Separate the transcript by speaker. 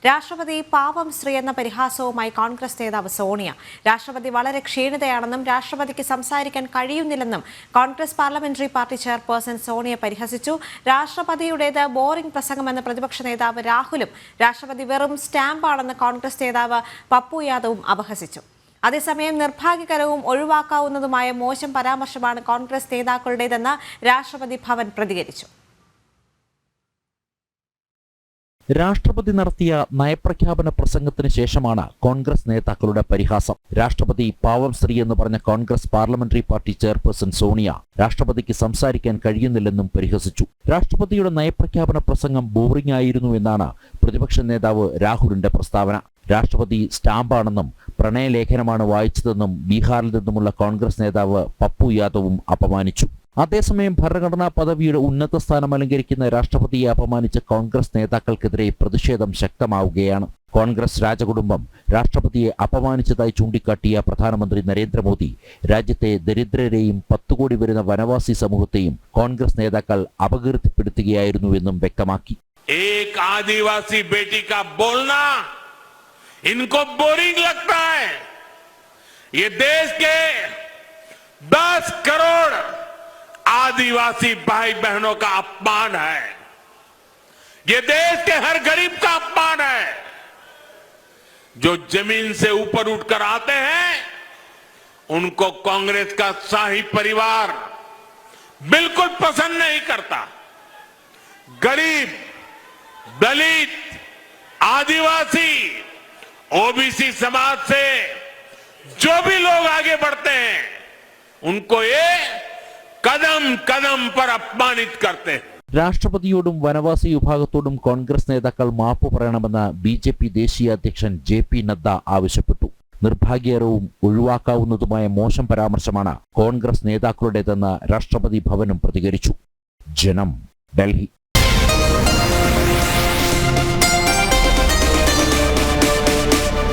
Speaker 1: രാഷ്ട്രപതി പാവം സ്ത്രീ എന്ന പരിഹാസവുമായി കോൺഗ്രസ് നേതാവ് സോണിയ. രാഷ്ട്രപതി വളരെ ക്ഷീണിതയാണെന്നും രാഷ്ട്രപതിക്ക് സംസാരിക്കാൻ കഴിയുന്നില്ലെന്നും Congress parliamentary party chairperson Sonia പരിഹസിച്ചു. രാഷ്ട്രപതിയുടേത് ബോറിംഗ് പ്രസംഗമെന്ന് പ്രതിപക്ഷ നേതാവ് രാഹുലും രാഷ്ട്രപതി വെറും സ്റ്റാമ്പാണെന്ന് കോൺഗ്രസ് നേതാവ് പപ്പു യാദവും അപഹസിച്ചു. അതേസമയം നിർഭാഗ്യകരവും ഒഴിവാക്കാവുന്നതുമായ മോശം പരാമർശമാണ് കോൺഗ്രസ് നേതാക്കളുടേതെന്ന് രാഷ്ട്രപതി ഭവൻ പ്രതികരിച്ചു.
Speaker 2: രാഷ്ട്രപതി നടത്തിയ നയപ്രഖ്യാപന പ്രസംഗത്തിന് ശേഷമാണ് കോൺഗ്രസ് നേതാക്കളുടെ പരിഹാസം. രാഷ്ട്രപതി പാവം സ്ത്രീ എന്ന് പറഞ്ഞ Congress parliamentary party chairperson Sonia രാഷ്ട്രപതിക്ക് സംസാരിക്കാൻ കഴിയുന്നില്ലെന്നും പരിഹസിച്ചു. രാഷ്ട്രപതിയുടെ നയപ്രഖ്യാപന പ്രസംഗം ബോറിംഗ് ആയിരുന്നു എന്നാണ് പ്രതിപക്ഷ നേതാവ് രാഹുലിന്റെ പ്രസ്താവന. രാഷ്ട്രപതി സ്റ്റാമ്പാണെന്നും പ്രണയലേഖനമാണ് വായിച്ചതെന്നും ബീഹാറിൽ നിന്നുമുള്ള കോൺഗ്രസ് നേതാവ് പപ്പു യാദവും അപമാനിച്ചു. അതേസമയം ഭരണഘടനാ പദവിയുടെ ഉന്നത സ്ഥാനം അലങ്കരിക്കുന്ന രാഷ്ട്രപതിയെ അപമാനിച്ച കോൺഗ്രസ് നേതാക്കൾക്കെതിരെ പ്രതിഷേധം ശക്തമാവുകയാണ്. കോൺഗ്രസ് രാജകുടുംബം രാഷ്ട്രപതിയെ അപമാനിച്ചതായി ചൂണ്ടിക്കാട്ടിയ പ്രധാനമന്ത്രി നരേന്ദ്രമോദി രാജ്യത്തെ ദരിദ്രരെയും 10 കോടി വരുന്ന വനവാസി സമൂഹത്തെയും കോൺഗ്രസ് നേതാക്കൾ അപകീർത്തിപ്പെടുത്തുകയായിരുന്നുവെന്നും വ്യക്തമാക്കി.
Speaker 3: एक आदिवासी बेटी का बोलना इनको बोरिंग लगता है। ये देश के 10 करोड़ आदिवासी भाई बहनों का अपमान है। ये देश के हर गरीब का अपमान है। जो जमीन से ऊपर उठकर आते हैं उनको कांग्रेस का शाही परिवार बिल्कुल पसंद नहीं करता। गरीब, दलित, आदिवासी, ओबीसी समाज से जो भी लोग आगे बढ़ते हैं उनको ये कदम कदम पर अपमानित करते हैं.
Speaker 2: രാഷ്ട്രപതിയോടും വനവാസി വിഭാഗത്തോടും കോൺഗ്രസ് നേതാക്കൾ മാപ്പ് പറയണമെന്ന് BJP ദേശീയ അധ്യക്ഷൻ JP നദ്ദ ആവശ്യപ്പെട്ടു. നിർഭാഗ്യകരവും ഒഴിവാക്കാവുന്നതുമായ മോശം പരാമർശമാണ് കോൺഗ്രസ് നേതാക്കളുടേതെന്ന് രാഷ്ട്രപതി ഭവനും പ്രതികരിച്ചു. ജനം, ഡൽഹി.